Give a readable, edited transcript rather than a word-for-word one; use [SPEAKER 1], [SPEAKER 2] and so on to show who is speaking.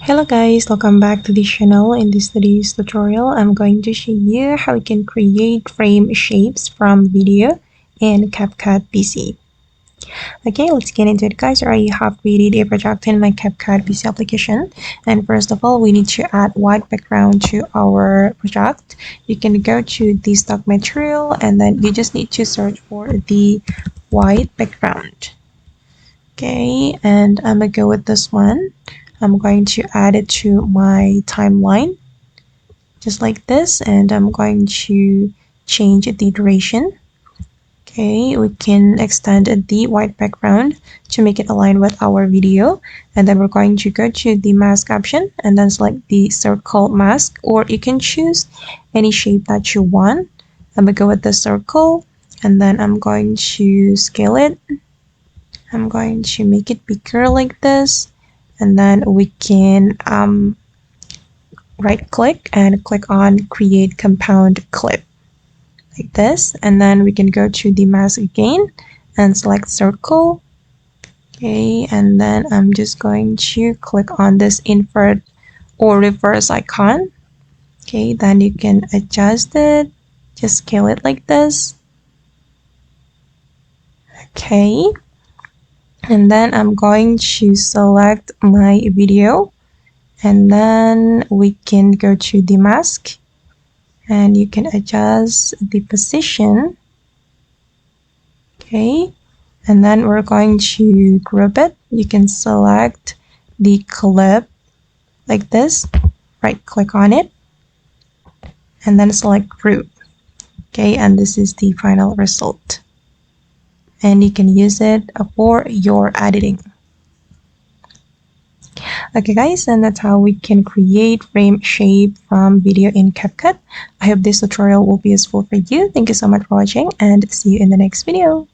[SPEAKER 1] Hello guys, welcome back to the channel. In today's tutorial, I'm going to show you how you can create frame shapes from video in CapCut PC. Okay, let's get into it guys. I have created a project in my CapCut PC application, and first of all we need to add white background to our project. You can go to the stock material and then you just need to search for the white background. Okay, and I'm gonna go with this one. I'm going to add it to my timeline just like this, and I'm going to change the duration. Okay, we can extend the white background to make it align with our video, and then we're going to go to the mask option and then select the circle mask, or you can choose any shape that you want. I'm gonna go with the circle, and then I'm going to scale it. I'm going to make it bigger like this, and then we can right click and click on create compound clip like this, and then we can go to the mask again and select circle. Okay, and then I'm just going to click on this invert or reverse icon. Okay, then you can adjust it, just scale it like this. Okay, and then I'm going to select my video, and then we can go to the mask and you can adjust the position. Okay, and then we're going to group it. You can select the clip like this, right click on it, and then select group. Okay, and this is the final result, and you can use it for your editing. Okay guys, and that's how we can create frame shape from video in CapCut. I hope this tutorial will be useful for you. Thank you so much for watching, and see you in the next video.